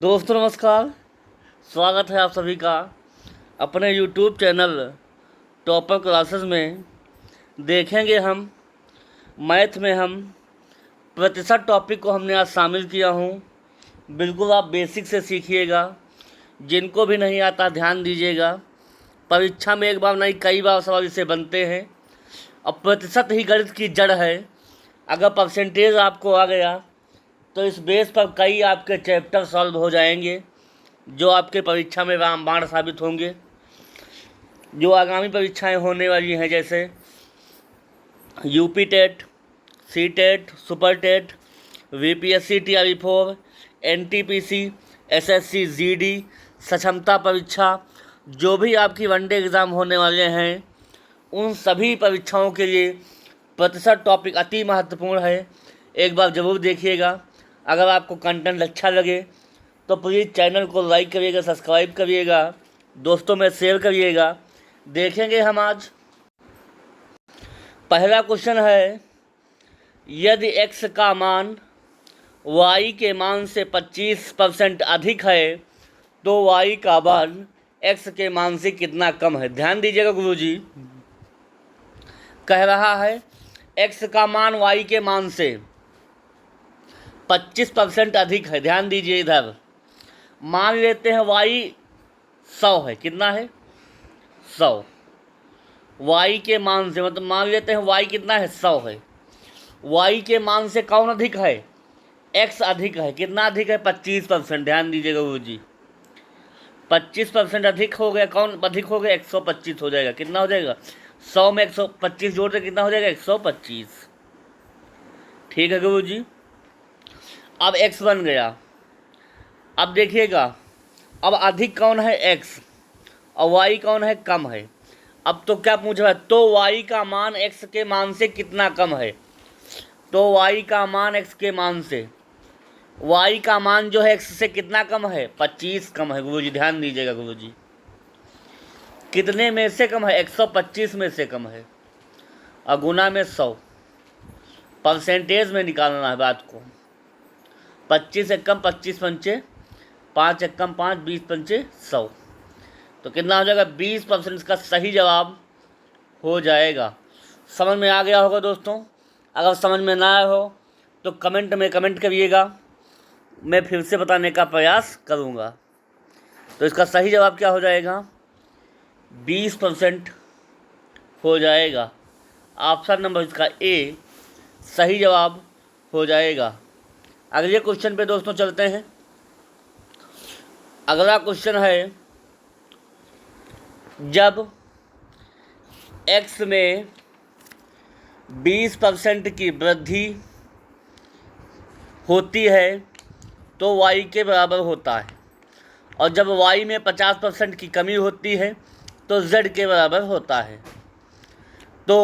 दोस्तों नमस्कार। स्वागत है आप सभी का अपने YouTube चैनल टॉपर क्लासेस में। देखेंगे हम मैथ में हम प्रतिशत टॉपिक को हमने आज शामिल किया हूँ। बिल्कुल आप बेसिक से सीखिएगा। जिनको भी नहीं आता ध्यान दीजिएगा। परीक्षा में एक बार नहीं कई बार सवाल इससे बनते हैं। अब प्रतिशत ही गणित की जड़ है। अगर परसेंटेज आपको आ गया तो इस बेस पर कई आपके चैप्टर सॉल्व हो जाएंगे जो आपके परीक्षा में रामबाण साबित होंगे। जो आगामी परीक्षाएं होने वाली हैं जैसे UP TET, C TET, super TET, BPSC TRE4, NTPC, SSC GD, सक्षमता परीक्षा, जो भी आपकी वनडे एग्ज़ाम होने वाले हैं उन सभी परीक्षाओं के लिए प्रतिशत टॉपिक अति महत्वपूर्ण है। एक बार ज़रूर देखिएगा। अगर आपको कंटेंट अच्छा लगे तो प्लीज़ चैनल को लाइक करिएगा, सब्सक्राइब करिएगा, दोस्तों में शेयर करिएगा। देखेंगे हम आज पहला क्वेश्चन है, यदि x का मान y के मान से 25% अधिक है तो y का मान x के मान से कितना कम है। ध्यान दीजिएगा गुरुजी, कह रहा है x का मान y के मान से 25% अधिक है। ध्यान दीजिए, इधर मान लेते हैं y 100 है। कितना है? 100। y के मान से मतलब मान लेते हैं y कितना है? 100 है। y के मान से कौन अधिक है? x अधिक है। कितना अधिक है? 25%। ध्यान दीजिएगा वो जी, 25% अधिक हो गया। कौन अधिक हो गया? 125 हो जाएगा। कितना हो जाएगा? 100 में 125 जोड़ दे कितना हो जाएगा? 125। ठीक है गुरु जी। अब x बन गया। अब देखिएगा, अब अधिक कौन है? x, और y कौन है? कम है। अब तो क्या पूछ रहा है? तो y का मान x के मान से कितना कम है? तो y का मान x के मान से, y का मान जो है x से कितना कम है? 25 कम है गुरुजी। ध्यान दीजिएगा गुरुजी, कितने में से कम है? 125 में से कम है। और गुना में 100, परसेंटेज में निकालना है बात को। 25 एकम 25 पंचे 5 एकम 5, 20 पंचे 100, तो कितना हो जाएगा? 20% इसका सही जवाब हो जाएगा। समझ में आ गया होगा दोस्तों। अगर समझ में ना आया हो तो कमेंट में कमेंट करिएगा, मैं फिर से बताने का प्रयास करूँगा। तो इसका सही जवाब क्या हो जाएगा? 20% हो जाएगा। ऑप्शन नंबर इसका ए सही जवाब हो जाएगा। अगले क्वेश्चन पे दोस्तों चलते हैं। अगला क्वेश्चन है, जब x में 20% की वृद्धि होती है तो y के बराबर होता है, और जब y में 50% की कमी होती है तो z के बराबर होता है। तो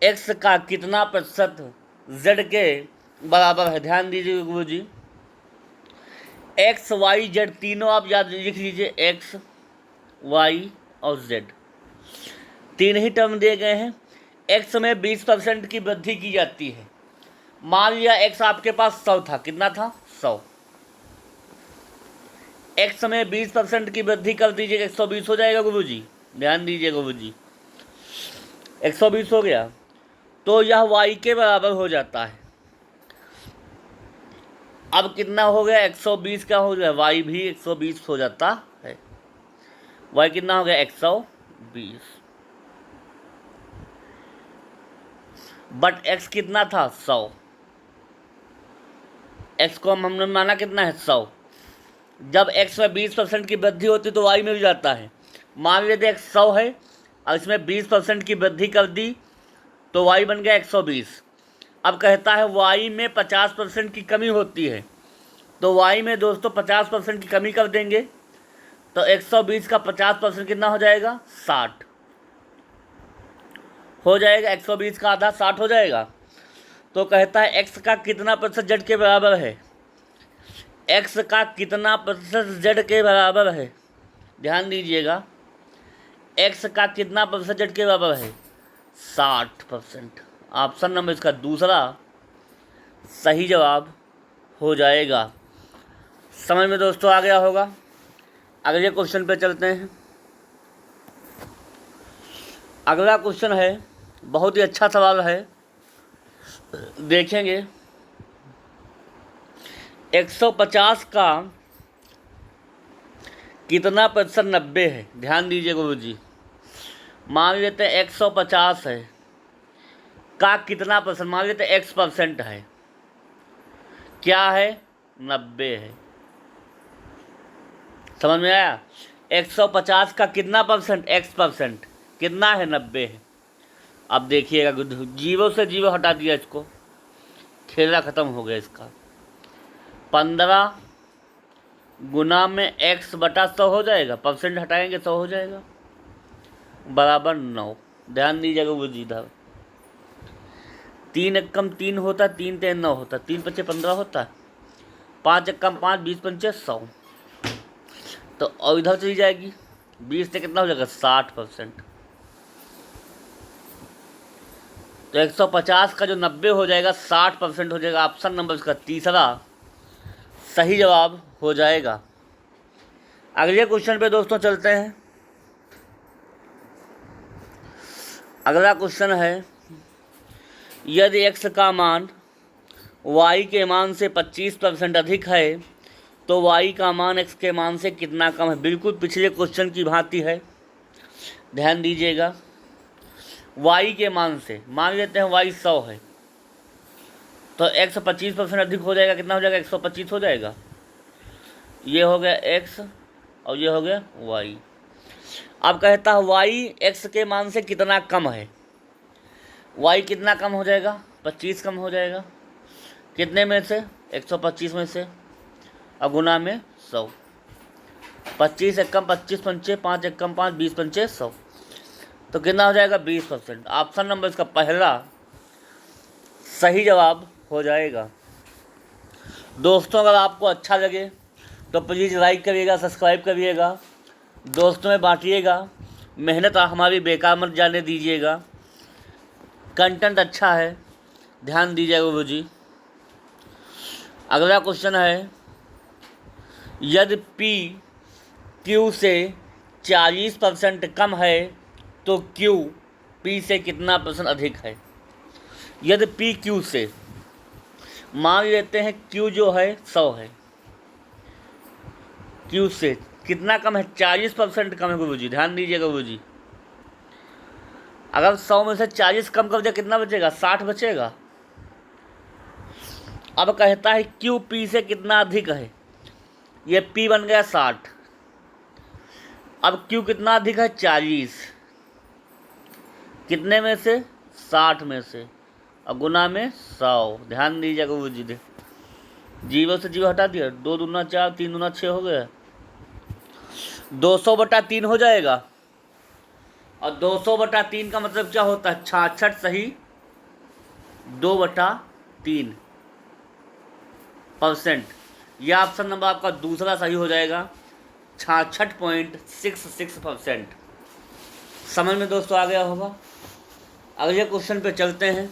x का कितना प्रतिशत z के बराबर है? ध्यान दीजिए गुरु जी, x, y, z तीनों आप याद लिख लीजिए। x, y और z तीन ही टर्म दिए गए हैं। x में 20% की वृद्धि की जाती है। मान लिया x आपके पास 100 था। कितना था? 100। x में 20% की वृद्धि कर दीजिएगा, 120 हो जाएगा गुरु जी। ध्यान दीजिए गुरु जी, 120 हो गया तो यह y के बराबर हो जाता है। अब कितना हो गया? 120 क्या हो गया? y भी 120 हो जाता है। y कितना हो गया? 120। बट x कितना था? 100। x को हमने माना कितना है? 100। जब x में 20% की वृद्धि होती तो y में भी जाता है। मान लेते x 100 है और इसमें 20% की वृद्धि कर दी तो y बन गया 120। अब कहता है y में 50% की कमी होती है, तो y में दोस्तों 50% की कमी कर देंगे तो 120 का 50% कितना हो जाएगा? 60 हो जाएगा। 120 का आधा 60 हो जाएगा। तो कहता है x का कितना प्रतिशत z के बराबर है? x का कितना प्रतिशत z के बराबर है? ध्यान दीजिएगा, x का कितना प्रतिशत z के बराबर है? 60%। ऑप्शन नंबर इसका दूसरा सही जवाब हो जाएगा। समझ में दोस्तों आ गया होगा। अगले क्वेश्चन पे चलते हैं। अगला क्वेश्चन है, बहुत ही अच्छा सवाल है, देखेंगे। 150 का कितना प्रतिशत 90 है? ध्यान दीजिए गुरु जी। मान लेते हैं 150 है का कितना परसेंट, मान लेते हैं x% है, क्या है? 90 है। समझ में आया? 150 का कितना परसेंट? x% कितना है? 90 है। अब देखिएगा, जीरो से जीरो हटा दिया, इसको खेला ख़त्म हो गया इसका। 15 गुना में x/100 हो जाएगा, परसेंट हटाएंगे 100 हो जाएगा, बराबर 9। ध्यान दीजिएगा वो जी इधर, 3 एकम 3 होता, 3 3 9 होता, 3 5 15 होता, 5 एकम 5, 20 पंचे 100। तो और इधर चली जाएगी, 20 से कितना हो जाएगा? 60%। तो 150 का जो 90 हो जाएगा 60% हो जाएगा। ऑप्शन नंबर इसका तीसरा सही जवाब हो जाएगा। अगले क्वेश्चन पे दोस्तों चलते हैं। अगला क्वेश्चन है, यदि x का मान y के मान से 25% अधिक है तो y का मान x के मान से कितना कम है? बिल्कुल पिछले क्वेश्चन की भांति है, ध्यान दीजिएगा। y के मान से मान लेते हैं y 100 है, तो x 25% अधिक हो जाएगा, कितना हो जाएगा? 125 हो जाएगा। ये हो गया x और ये हो गया y। अब कहता है y x के मान से कितना कम है? y कितना कम हो जाएगा? 25 कम हो जाएगा। कितने में से? 125 में से, और गुना में 100। 25 एकम 25 पंचे, 5 एकम 5, 20 पंचे 100। तो कितना हो जाएगा? 20%। ऑप्शन नंबर इसका पहला सही जवाब हो जाएगा। दोस्तों अगर आपको अच्छा लगे तो प्लीज़ लाइक करिएगा, सब्सक्राइब करिएगा, दोस्तों में बांटिएगा, मेहनत हमारी बेकार मत जाने दीजिएगा, कंटेंट अच्छा है, ध्यान दीजिएगा गुरु जी। अगला क्वेश्चन है, यदि P Q से 40% कम है तो Q P से कितना % अधिक है? यदि P Q से, मान लेते हैं Q जो है 100 है, Q से कितना कम है? 40% कम है गुरु जी, ध्यान दीजिएगा गुरु जी। अगर 100 में से 40 कम कर दिया, कितना बचेगा? 60 बचेगा। अब कहता है Q P से कितना अधिक है? ये P बन गया 60, अब Q कितना अधिक है? 40। कितने में से? 60 में से, और गुना में 100। ध्यान दीजिएगा वो जी, जीरो से जीरो हटा दिया, 2 दूना 4, 3 दूना 6 हो गया, 200/3 हो जाएगा। और 200/3 का मतलब क्या होता है? 66 सही 2/3%। यह ऑप्शन नंबर आपका दूसरा सही हो जाएगा, 66.66%। समझ में दोस्तों आ गया होगा। अगले क्वेश्चन पे चलते हैं।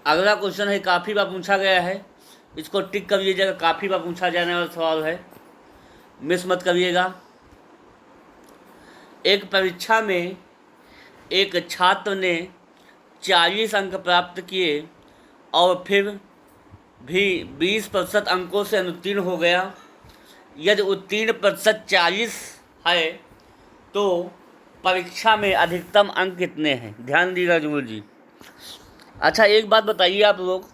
अगला क्वेश्चन है, काफ़ी बार पूछा गया है, इसको टिक कर लीजिएगा, काफ़ी बार पूछा जाने वाला सवाल है, मिस मत करिएगा। एक परीक्षा में एक छात्र ने 40 अंक प्राप्त किए और फिर भी 20% अंकों से अनुत्तीर्ण हो गया। यदि उत्तीर्ण प्रतिशत 40 है तो परीक्षा में अधिकतम अंक कितने हैं? ध्यान दीजिएगा जुगल जी। अच्छा एक बात बताइए आप लोग,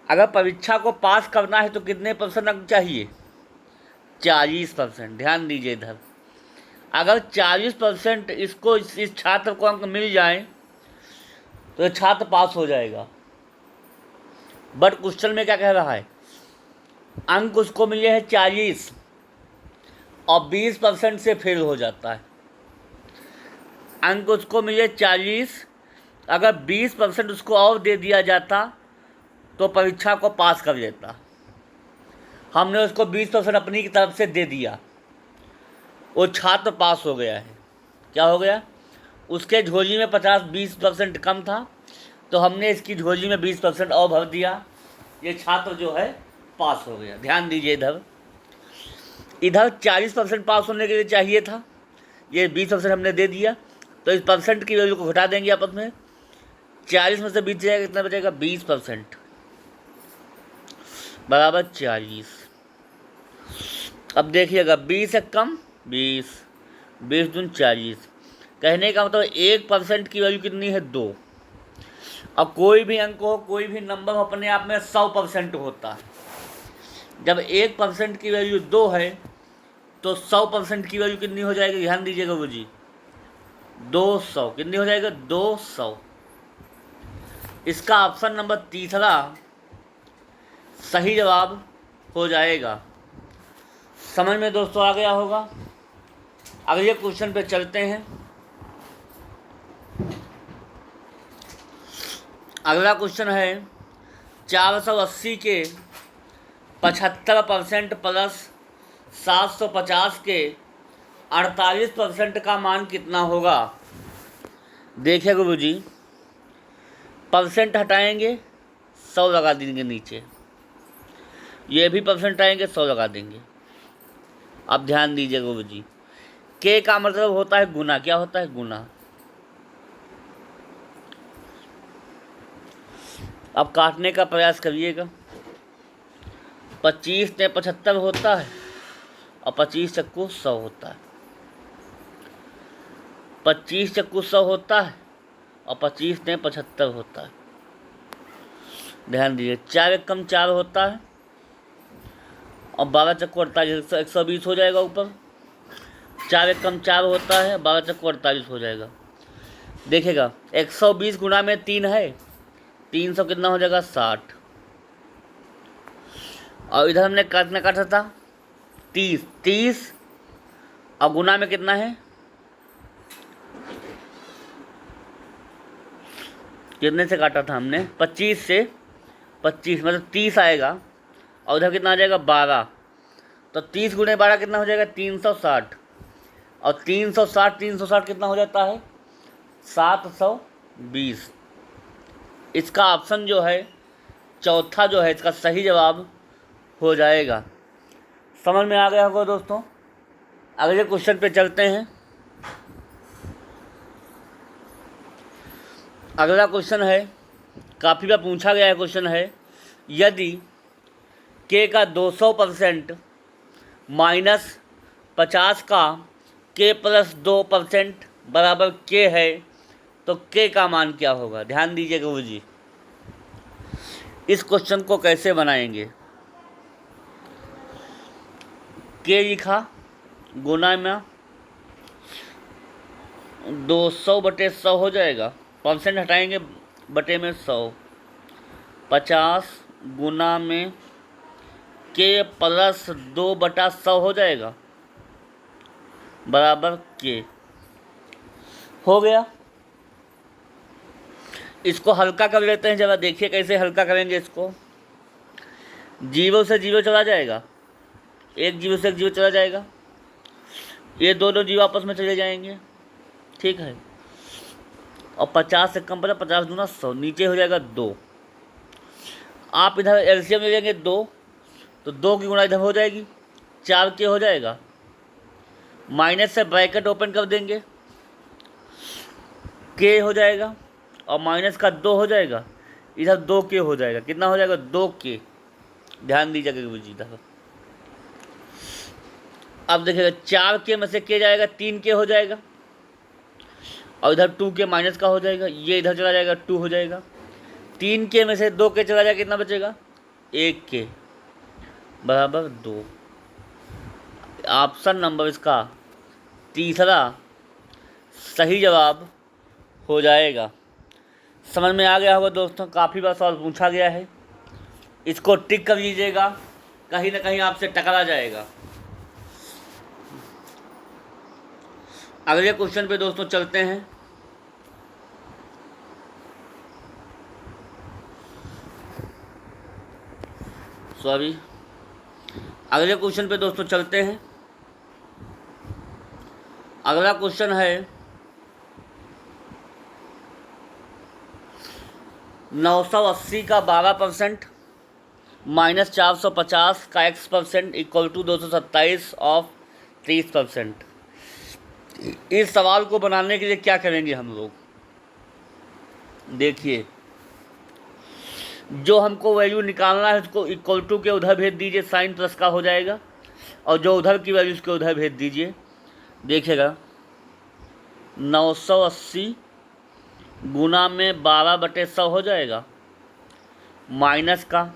अगर परीक्षा को पास करना है तो कितने % अंक चाहिए? 40%। ध्यान दीजिए इधर, अगर 40% इसको इस छात्र को अंक मिल जाए तो छात्र पास हो जाएगा। बट क्वेश्चन में क्या कह रहा है? अंक उसको मिले हैं 40 और 20% से फेल हो जाता है। अंक उसको मिले 40, अगर 20% उसको और दे दिया जाता तो परीक्षा को पास कर लेता। हमने उसको 20% अपनी की तरफ से दे दिया, वो छात्र पास हो गया है। क्या हो गया? उसके झोली में 50-20% कम था तो हमने इसकी झोली में 20% और भर दिया, ये छात्र जो है पास हो गया। ध्यान दीजिए, इधर इधर 40% पास होने के लिए चाहिए था, ये 20% हमने दे दिया, तो इस परसेंट की वैल्यू को घटा देंगे आपस में। 40 में से 20 जाएगा, कितना बचेगा? 20% बराबर 40। अब देखिएगा, 20 से कम 20, 20 दूनी 40। कहने का मतलब 1% की वैल्यू कितनी है? 2। अब कोई भी अंक हो, कोई भी नंबर हो, अपने आप में 100% होता है। जब 1% की वैल्यू 2 है तो 100% की वैल्यू कितनी हो जाएगी? ध्यान दीजिएगा वो जी, 200। कितनी हो जाएगा? 200। इसका ऑप्शन नंबर तीसरा सही जवाब हो जाएगा। समझ में दोस्तों आ गया होगा। अगले क्वेश्चन पे चलते हैं। अगला क्वेश्चन है 480 के 75% प्लस 750 के 48% का मान कितना होगा? देखिए गुरु जी, परसेंट हटाएंगे, 100 लगा देंगे नीचे, ये भी परसेंट आएंगे, 100 लगा देंगे। अब ध्यान दीजिए गुरु जी, के का मतलब होता है गुना। क्या होता है? गुना। अब काटने का प्रयास करिएगा। 25 ने 75 होता है और 25 चक्कू 100 होता है। 25 चक्कू 100 होता है और 25 ने 75 होता है। ध्यान दीजिए, 4 एक कम 4 होता है और 12 चक्कू 48, 120 हो जाएगा ऊपर। 4 एक कम 4 होता है, 12 चक्कू 48 हो जाएगा। देखिएगा, 120 गुणा में 3 है, 300 कितना हो जाएगा? 60। और इधर हमने काटना काटा था 30 और गुना में कितना है? कितने से काटा था हमने? 25 से 25, मतलब 30 आएगा और उधर कितना आ जाएगा? 12। तो 30 गुणे 12 कितना हो जाएगा? 360। और 360 कितना हो जाता है? 720। इसका ऑप्शन जो है चौथा जो है इसका सही जवाब हो जाएगा। समझ में आ गया होगा दोस्तों। अगले क्वेश्चन पे चलते हैं। अगला क्वेश्चन है, काफ़ी बार पूछा गया है क्वेश्चन है, यदि के का 200% माइनस 50 का के प्लस 2% बराबर के है तो के का मान क्या होगा? ध्यान दीजिएगा वो जी, इस क्वेश्चन को कैसे बनाएंगे। के लिखा, गुना में 200/100 हो जाएगा, परसेंट हटाएंगे, बटे में 100, 50 गुना में के प्लस 2/100 हो जाएगा बराबर के। हो गया। इसको हल्का कर लेते हैं, जरा देखिए कैसे हल्का करेंगे इसको। 0 से 0 चला जाएगा, 1 0 से 1 0 चला जाएगा, ये दोनों जीरो आपस में चले जाएंगे, ठीक है। और 50 से कम पड़ा, 50 दूना 100, नीचे हो जाएगा 2। आप इधर एलसीएम ले लेंगे 2, तो 2 की गुणा इधर हो जाएगी, 4 के हो जाएगा। माइनस से ब्रैकेट ओपन कर देंगे, के हो जाएगा और माइनस का 2 हो जाएगा, इधर 2 के हो जाएगा। कितना हो जाएगा? 2 के। ध्यान दीजिएगा जी इधर। अब देखिएगा, 4 के में से के जाएगा, 3 के हो जाएगा और इधर 2 के माइनस का हो जाएगा, ये इधर चला जाएगा, 2 हो जाएगा। 3 के में से 2 के चला जाएगा, कितना बचेगा? 1 के बराबर 2। ऑप्शन नंबर इसका तीसरा सही जवाब हो जाएगा। समझ में आ गया होगा दोस्तों। काफ़ी बार सवाल पूछा गया है, इसको टिक कर लीजिएगा, कहीं ना कहीं आपसे टकरा जाएगा। अगले क्वेश्चन पे दोस्तों चलते हैं। अगले क्वेश्चन पे दोस्तों चलते हैं। अगला क्वेश्चन है 980 का 12% माइनस 450 का x% इक्वल टू 227 ऑफ 30%। इस सवाल को बनाने के लिए क्या करेंगे हम लोग, देखिए, जो हमको वैल्यू निकालना है उसको इक्वल टू के उधर भेज दीजिए, साइन प्लस का हो जाएगा, और जो उधर की वैल्यू उसके उधर भेज दीजिए। देखिएगा 980 गुना में 12/100 हो जाएगा, माइनस का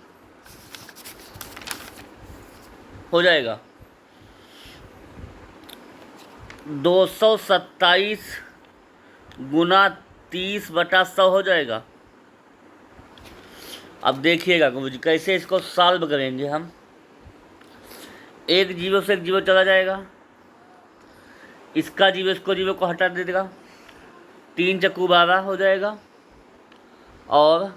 हो जाएगा 227 गुना 30/100 हो जाएगा। अब देखिएगा मुझे कैसे इसको सॉल्व करेंगे हम। एक जीरो से एक जीरो चला जाएगा, इसका जीरो इसको जीरो को हटा दे देगा, 3 चक्कू 12 हो जाएगा, और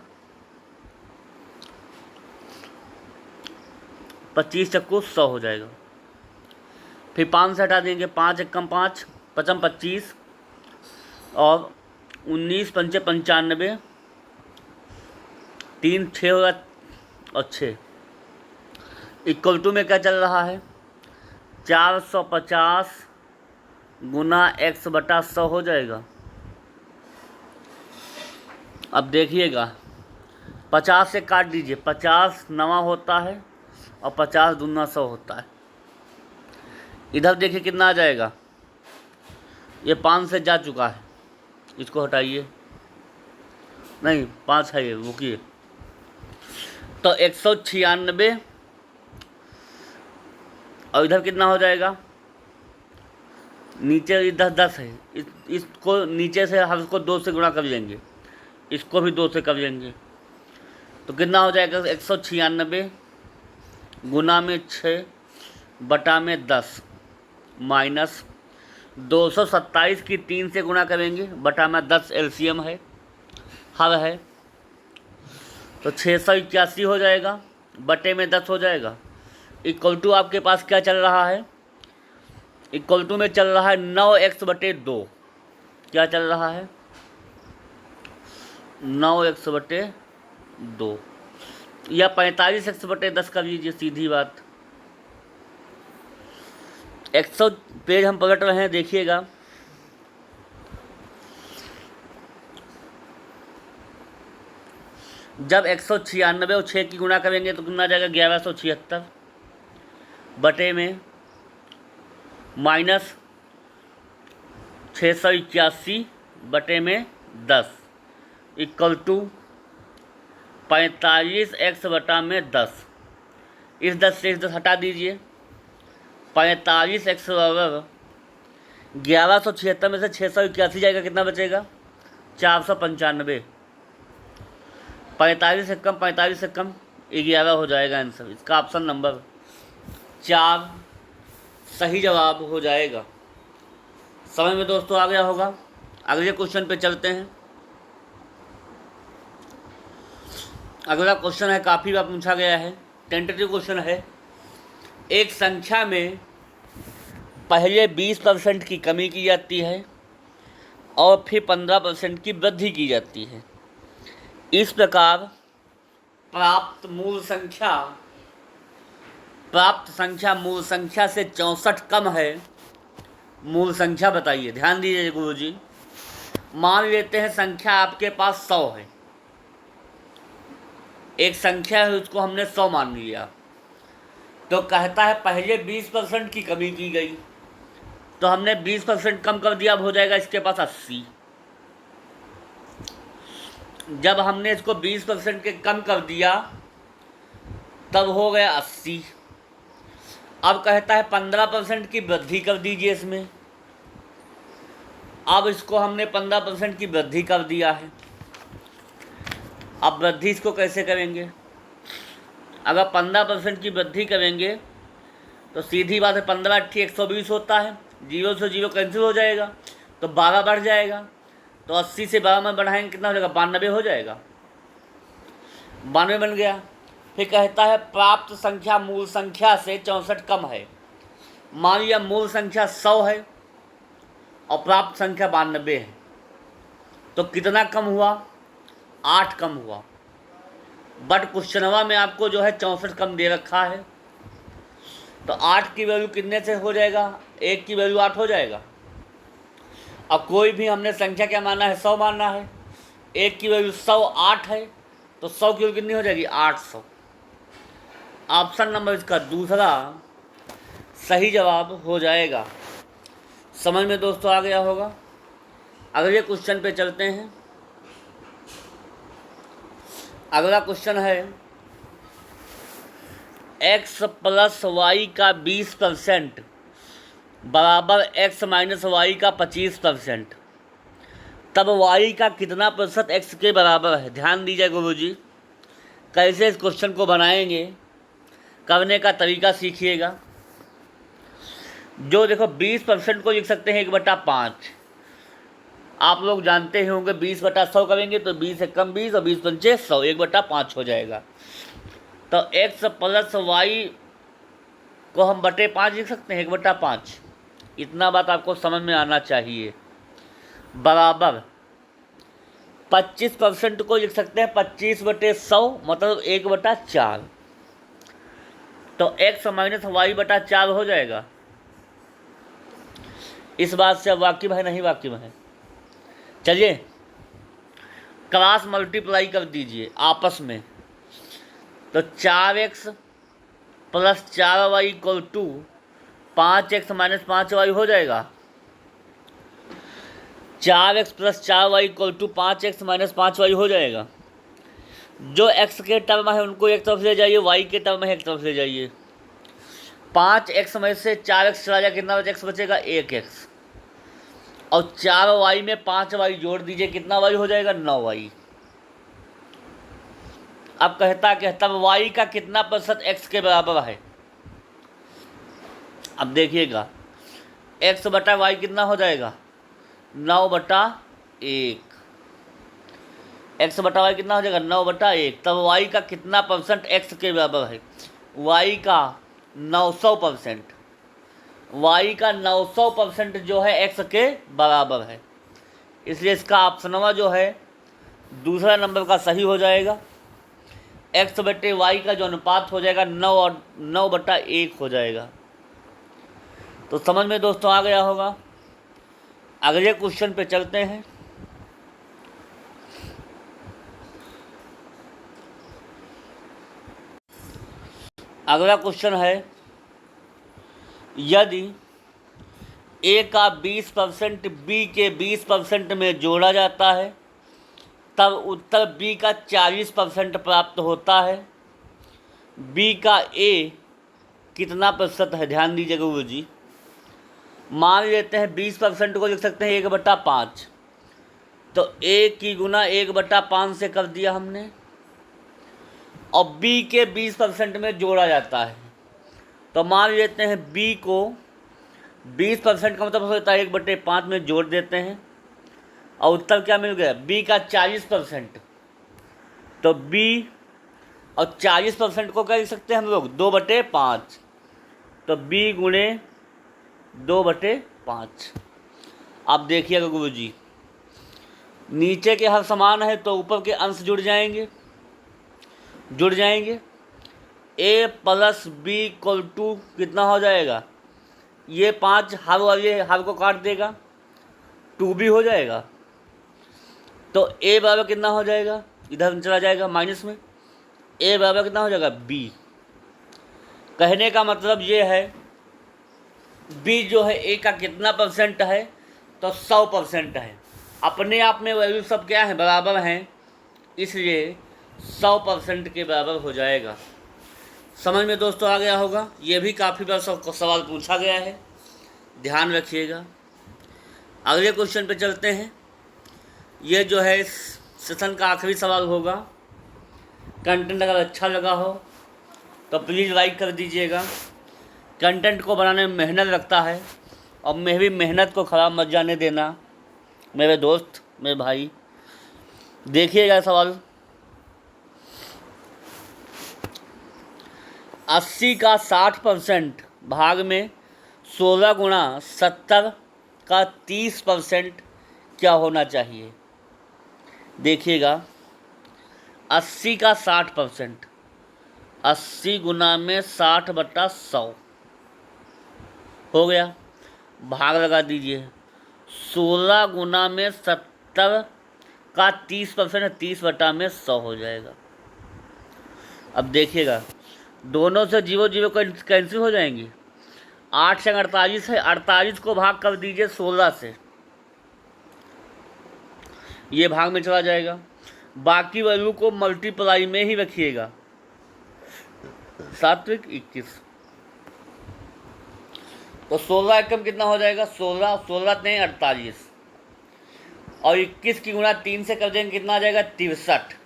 25 चक्कू 100 हो जाएगा। फिर 5 से हटा देंगे, 5 एकम 5, 5 25, और 19 पंचे 95, 3 6 होगा, और 6 इक्वल टू में क्या चल रहा है, 450 गुना x/100 हो जाएगा। अब देखिएगा 50 से काट दीजिए, 50 नवा होता है और 50 दूना 100 होता है। इधर देखिए कितना आ जाएगा, ये 5 से जा चुका है, इसको हटाइए, नहीं 5 है ये, रुकिए, तो 196, और इधर कितना हो जाएगा, नीचे इधर 10 है, इसको नीचे से हम इसको 2 से गुणा कर लेंगे, इसको भी 2 से कर लेंगे, तो कितना हो जाएगा 196 गुना में 6 बटा में 10 माइनस 227 की 3 से गुणा करेंगे, बटा में 10 एलसीएम है, हर है, तो 681 हो जाएगा, बटे में 10 हो जाएगा। इक्वल टू आपके पास क्या चल रहा है, इक्वल टू में चल रहा है 9x/2, क्या चल रहा है 9x/2, या 45x/10 कर लीजिए, सीधी बात। 100 पेज हम पलट रहे हैं, देखिएगा जब 196 और 6 की गुणा करेंगे तो कितना आ जाएगा 1176 बटे में माइनस 681 बटे में 10 इक्वल टू 45x बटा में 10। इस 10 से इस 10 हटा दीजिए, 45x बराबर 1176 में से 681 जाएगा, कितना बचेगा 495, 45 से कम 45 से कम 11 हो जाएगा आंसर। इसका ऑप्शन नंबर 4 सही जवाब हो जाएगा। समझ में दोस्तों आ गया होगा। अगले क्वेश्चन पे चलते हैं। अगला क्वेश्चन है, काफ़ी बार पूछा गया है, टेंटेटिव क्वेश्चन है। एक संख्या में पहले 20% की कमी की जाती है और फिर 15% की वृद्धि की जाती है। इस प्रकार प्राप्त संख्या मूल संख्या से 64 कम है। मूल संख्या बताइए। ध्यान दीजिए गुरुजी, मान लेते हैं संख्या आपके पास 100 है, एक संख्या है उसको हमने 100 मान लिया, तो कहता है पहले 20% की कमी की गई, तो हमने 20% कम कर दिया, अब हो जाएगा इसके पास 80। जब हमने इसको 20% के कम कर दिया तब हो गया 80। अब कहता है 15% की वृद्धि कर दीजिए इसमें। अब इसको हमने 15% की वृद्धि कर दिया है। अब वृद्धि इसको कैसे करेंगे, अगर 15% की वृद्धि करेंगे तो सीधी बात है 15 8 120 होता है, 0 से 0 कैंसिल हो जाएगा, तो 12 बढ़ जाएगा, तो 80 से 12 में बढ़ाएंगे कितना हो जाएगा 92 हो जाएगा, 92 बन गया। फिर कहता है प्राप्त संख्या मूल संख्या से 64 कम है। मान लिया मूल संख्या 100 है और प्राप्त संख्या 92 है, तो कितना कम हुआ 8 कम हुआ। बट क्वेश्चनवा में आपको जो है 64 कम दे रखा है। तो 8 की वैल्यू कितने से हो जाएगा, 1 की वैल्यू 8 हो जाएगा। अब कोई भी हमने संख्या क्या माना है, 100 मानना है। 1 की वैल्यू 108 है, तो 100 की वैल्यू कितनी हो जाएगी, 800। ऑप्शन नंबर इसका दूसरा सही जवाब हो जाएगा। समझ में दोस्तों आ गया होगा। अगले क्वेश्चन पे चलते हैं। अगला क्वेश्चन है x प्लस वाई का 20% बराबर x माइनस वाई का 25%, तब y का कितना प्रतिशत x के बराबर है। ध्यान दीजिए गुरुजी, कैसे इस क्वेश्चन को बनाएंगे, करने का तरीका सीखिएगा। जो देखो 20% को लिख सकते हैं 1/5। आप लोग जानते ही होंगे 20/100 करेंगे तो 20 एकम 20 और 20 पंचे 100, 1/5 हो जाएगा। तो x प्लस वाई को हम बटे 5 लिख सकते हैं, 1/5। इतना बात आपको समझ में आना चाहिए। बराबर 25% को लिख सकते हैं 25/100, मतलब 1/4। तो x माइनस वाई बटा 4 हो जाएगा। इस बात से अब वाकिफ है नहीं वाकिफ है। चलिए क्रॉस मल्टीप्लाई कर दीजिए आपस में। तो 4x plus 4y equal to 5x minus 5y हो जाएगा। 4x plus 4y equal to 5x minus 5y हो जाएगा। जो x के टर्म है उनको एक तरफ ले जाइए, y के टर्म है एक तरफ ले जाइए। 5x में से 4x चला जाए, कितना x बचेगा, 1x। और 4y में 5y जोड़ दीजिए, कितना y हो जाएगा, 9y। अब कहता तब y का कितना प्रतिशत x के बराबर है। अब देखिएगा x बटा वाई कितना हो जाएगा, 9/1। x बटा वाई कितना हो जाएगा, 9/1। तब y का कितना परसेंट x के बराबर है, y का 900%। y का 900% जो है x के बराबर है। इसलिए इसका ऑप्शनवा जो है दूसरा नंबर का सही हो जाएगा। x बटे वाई का जो अनुपात हो जाएगा 9 और 9/1 हो जाएगा। तो समझ में दोस्तों आ गया होगा। अगले क्वेश्चन पे चलते हैं। अगला क्वेश्चन है, यदि a का 20% b के 20% में जोड़ा जाता है तब उत्तर b का 40% प्राप्त होता है। b का a कितना प्रतिशत है, ध्यान दीजिएगा गुरु जी। मान लेते हैं 20% को लिख सकते हैं 1/5। तो a की गुना 1/5 से कर दिया हमने, और b के 20% में जोड़ा जाता है। तो मान लेते हैं b को 20% का मतलब होता है 1/5 में जोड़ देते हैं, और उत्तर क्या मिल गया, b का 40%। तो b और 40% को क्या लिख सकते हैं हम लोग, 2/5। तो b गुणे 2/5। अब देखिएगा गुरु जी, नीचे के हर समान है तो ऊपर के अंश जुड़ जाएंगे। a plus b equal to कितना हो जाएगा, ये 5 हर और ये हर को काट देगा, 2b हो जाएगा। तो a बराबर कितना हो जाएगा, इधर चला जाएगा माइनस में, a बराबर कितना हो जाएगा, b। कहने का मतलब ये है b जो है a का कितना परसेंट है, तो 100% है। अपने आप में वैल्यू सब क्या है, बराबर हैं, इसलिए 100% के बराबर हो जाएगा। समझ में दोस्तों आ गया होगा। ये भी काफ़ी बार सवाल पूछा गया है, ध्यान रखिएगा। अगले क्वेश्चन पे चलते हैं। ये जो है इस सेशन का आखिरी सवाल होगा। कंटेंट अगर अच्छा लगा हो तो प्लीज़ लाइक कर दीजिएगा। कंटेंट को बनाने में मेहनत लगता है, और मेरी मेहनत को ख़राब मत जाने देना मेरे दोस्त, मेरे भाई। देखिएगा सवाल, 80 का 60% भाग में 16 गुणा 70 का 30% क्या होना चाहिए। देखिएगा 80 का 60%, 80 गुना में 60/100 हो गया। भाग लगा दीजिए। 16 गुना में 70 का 30% है, 30/100 हो जाएगा। अब देखिएगा, दोनों से 0 0 कैंसिल हो जाएंगी। 8 से 48 है, 48 को भाग कर दीजिए 16 से, ये भाग में चला जाएगा। बाकी वैल्यू को मल्टीप्लाई में ही रखिएगा। 7 21, तो 16 एकम कितना हो जाएगा? 16 16 नहीं 48, और 21 की गुणा 3 से कर देंगे, कितना आ जाएगा? 63।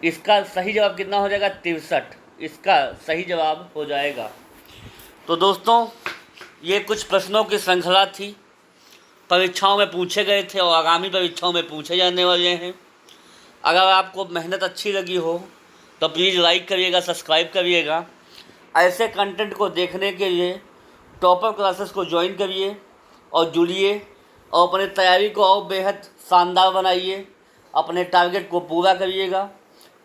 इसका सही जवाब कितना हो जाएगा? 63, इसका सही जवाब हो जाएगा। तो दोस्तों, ये कुछ प्रश्नों की श्रृंखला थी, परीक्षाओं में पूछे गए थे और आगामी परीक्षाओं में पूछे जाने वाले हैं। अगर आपको मेहनत अच्छी लगी हो तो प्लीज़ लाइक करिएगा, सब्सक्राइब करिएगा। ऐसे कंटेंट को देखने के लिए टॉपर क्लासेस को ज्वाइन करिए और जुड़िए, और अपने तैयारी को और बेहद शानदार बनाइए, अपने टारगेट को पूरा करिएगा।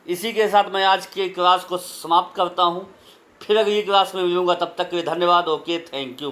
इसी के साथ मैं आज की क्लास को समाप्त करता हूँ। फिर अगली क्लास में मिलूँगा, तब तक के लिए धन्यवाद। Okay, thank you.